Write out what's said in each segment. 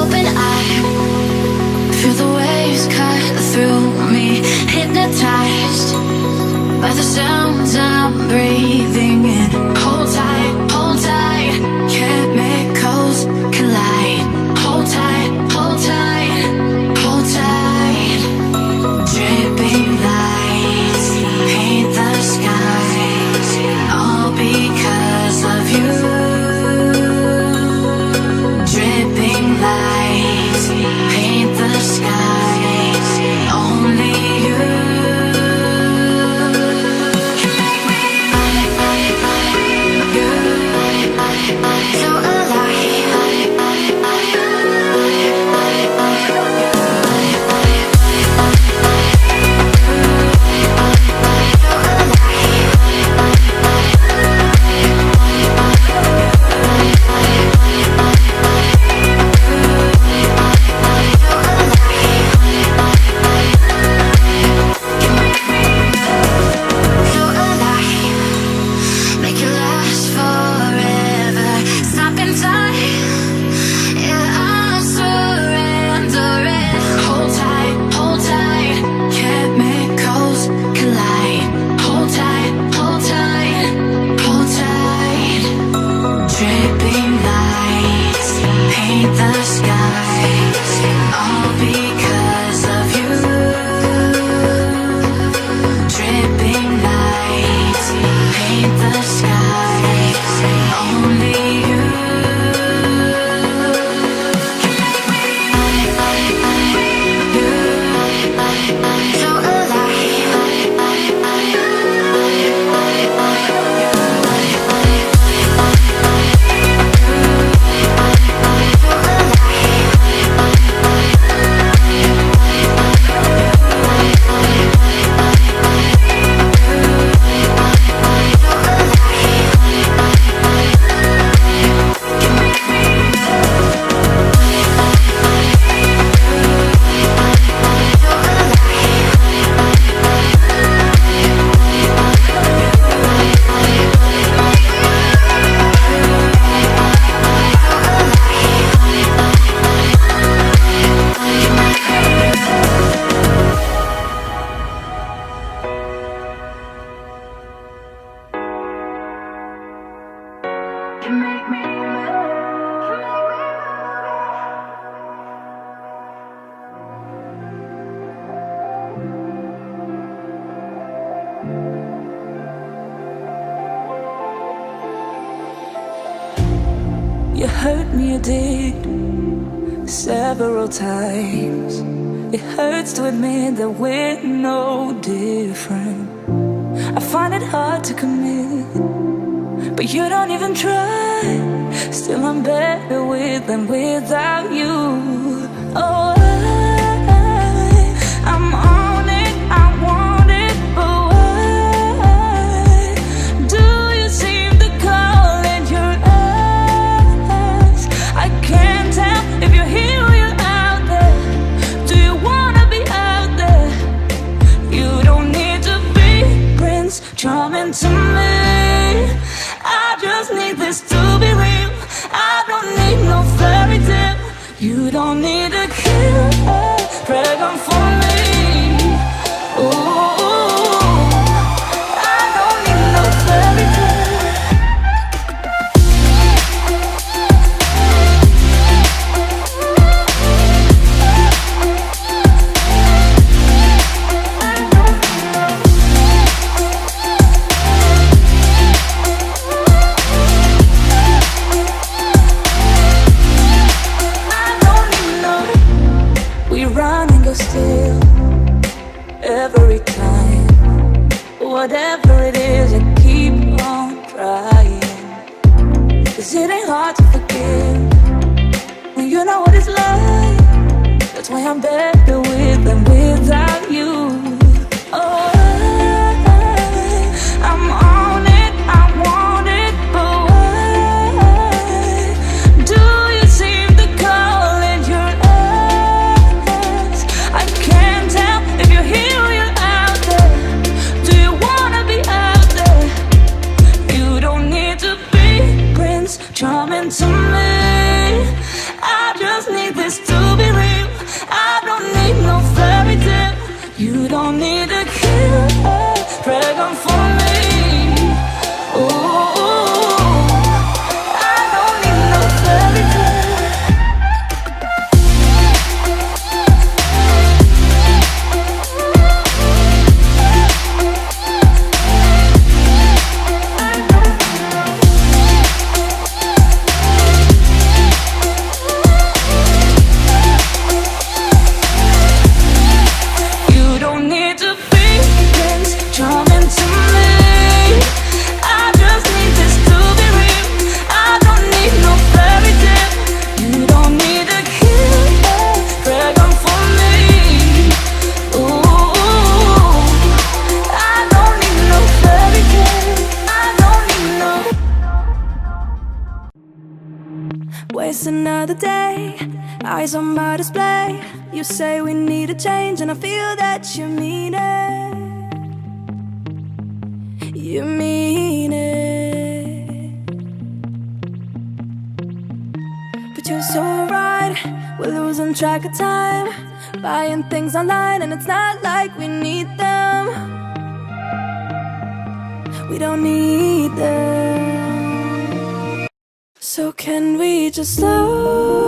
open eye, feel the waves cut through me, hypnotized by the sounds I'm breathing in. Hold tight, chemicals collide. Hold tight, hold tight, hold tight. Dripping lights paint the skies, all because of you. Dripping lights paint the skies, only you. You hurt me, you did, several times. It hurts to admit that we're no different. I find it hard to commit, but you don't even try. Still I'm better with than without you. Oh, I'm on it, I want it, but why do you seem to call in your eyes? I can't tell if you're here or you're out there. Do you wanna be out there? You don't need to be Prince Charming to me. I just need this to be real. I don't need no fairy tale. You don't need to kill a dragon for me. Ooh, I don't need no fairy tale. Still, every time, whatever it is, I keep on trying. 'Cause it ain't hard to forgive when you know what it's like. That's why I'm better with than without you. Oh, I'm on it, I want it, but why do you seem to call in your eyes? I can't tell if you're here or you're out there. Do you wanna be out there? You don't need to be Prince Charming to me. I just need this don't need a killer dragon for me. Ooh, I don't need no fairy tale. You don't need to be Prince Charming to me. I just need this to be real. I don't need no fairy tale. You don't need a killer dragon for me. Ooh, I don't need no fairy tale. I don't need no. Waste another day, eyes on my display. You say we need a change, and I feel that you mean it. You mean it. But you're so right, we're losing track of time, buying things online, and it's not like we need them. We don't need them. So can we just slow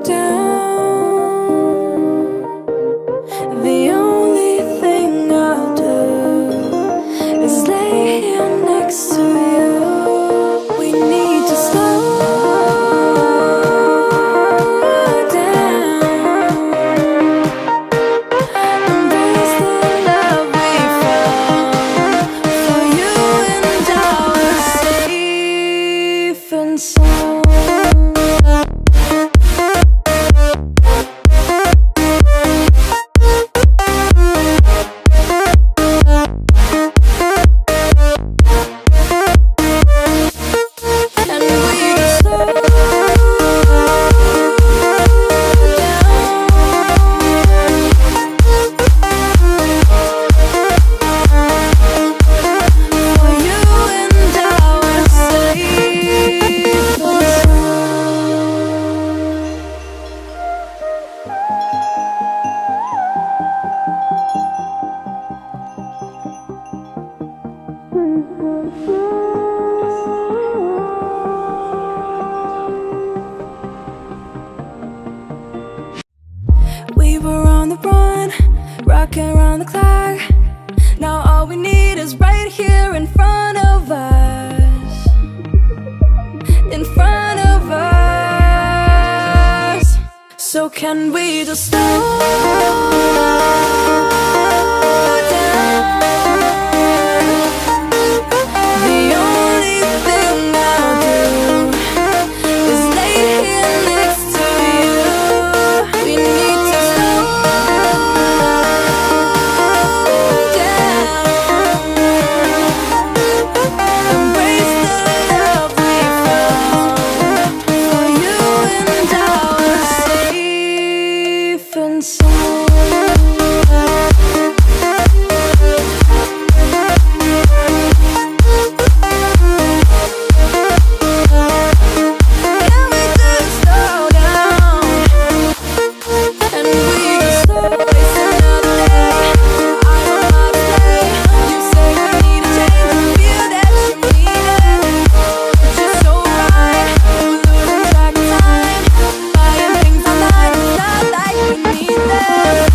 down? The only thing I'll do is lay here next to you. We need to slow down. Embrace the love we found. For you and I were safe and sound. And we just slow down. For you and I were safe and we were on the run, rocking around the clock. Now all we need is right here in front of us. In front of us. So can we just slow down? The only thing I'll do is lay here next to you. We need to slow down. Embrace the love we found. For you and I were safe and sound. Can we just slow down? And we just slow waste another day. Eyes on my display. You say we need a change, and I feel that you mean it. But you're so right, we're losing track of time, buying things online, it's not like we need them.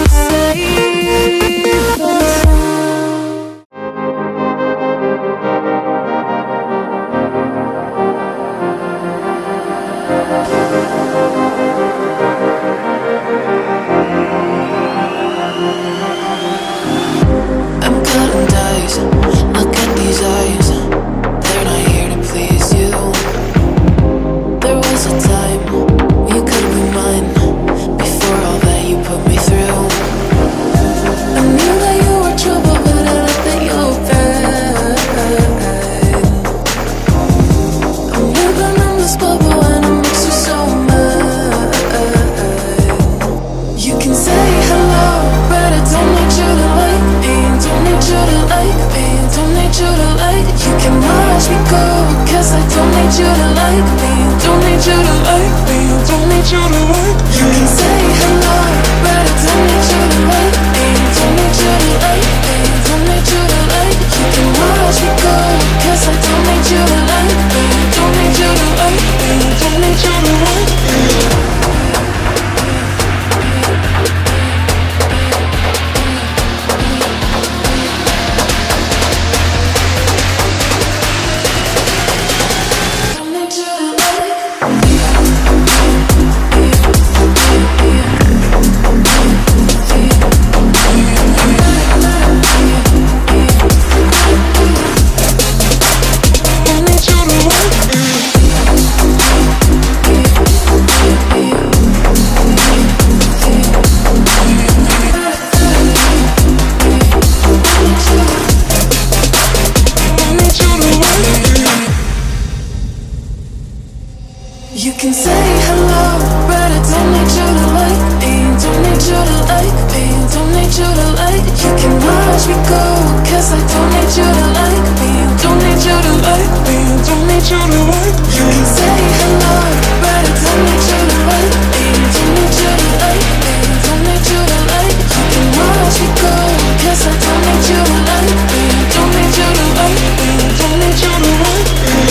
Safe and sound. I'm cutting dice, look at these eyes. They're not here to please you. There was a time you could be mine. Before all that you put me through, I knew that you were trouble, but I don't think you were bad. I'm living in this bubble and it makes you so mad. You can say hello, but I don't want you to like me. 'cause I don't need you to like me. Don't need you to like me. Don't need you to like me. You can say hello, but I don't need you to like me. Don't need you to like me. Don't need you to like me. You can watch me go, 'cause I don't need you to like me. Don't need you to like me. Don't need you to like me. You can say hello, but I don't need you to like me. Don't need you to like me. Don't need you to like. You can watch me go, 'cause I don't need you to like me. Don't need you to like me. Don't need you to like. You can say hello, but I don't need you to like me. Don't need you to like me. Don't need you to like. You can watch me go, 'cause I don't need you to like me. Don't need you to like me. Don't need you to like me.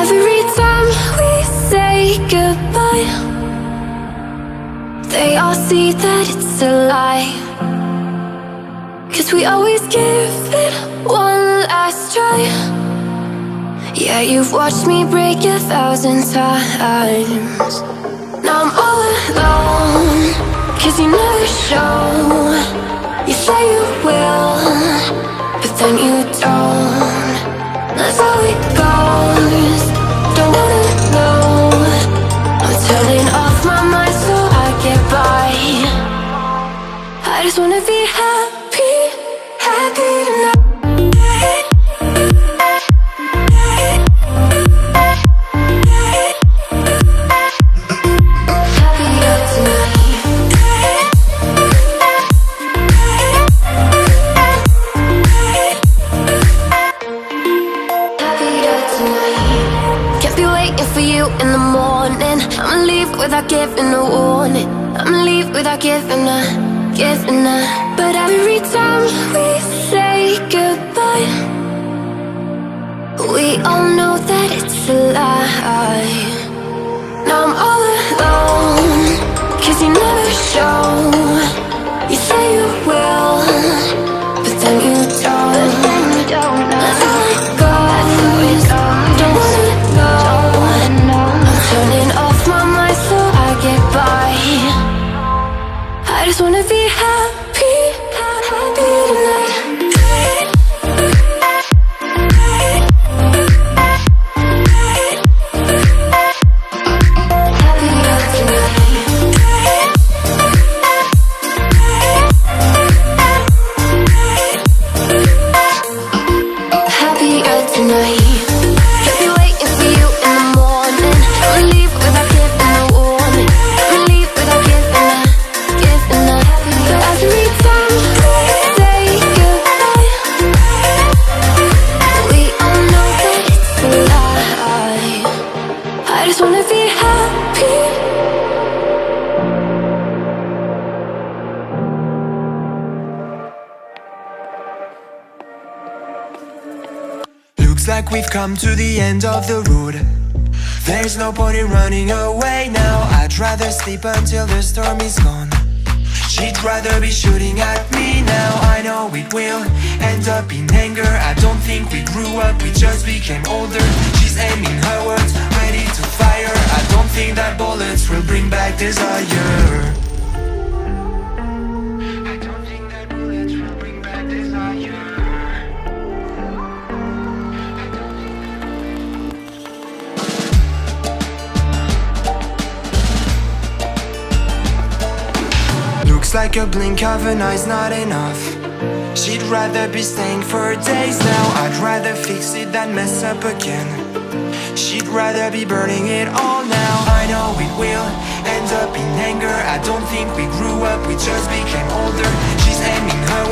Every time we say goodbye, they all see that it's a lie. 'Cause we always give it one last try. Yeah, you've watched me break 1,000 times. Now I'm all alone, 'cause you never show. You say you will, but then you don't. That's how it goes. Don't wanna know. I'm turning off my mind so I get by. I just wanna be happy, happy tonight. Without giving a warning, I'ma leave without giving a. But every time we say goodbye, we all know that it's a lie. Now I'm all alone, 'cause you never show. You say you will, but then you don't. That's how it goes. Don't wanna know. I'm turning off my mind so I get by. I just wanna be happy, happy tonight. Happy I just wanna be happy. Looks like we've come to the end of the road. There's no point in running away now. I'd rather sleep until the storm is gone. She'd rather be shooting at me now. I know it will end up in anger. I don't think we grew up, we just became older. She's aiming her words, ready to fire. I don't think that bullets will bring back desire. I don't think that bullets will bring back desire. Looks like a blink of an eye's not enough. She'd rather be staying for days now. I'd rather fix it than mess up again. She'd rather be burning it all now. I know it will end up in anger. I don't think we grew up, we just became older. She's aiming her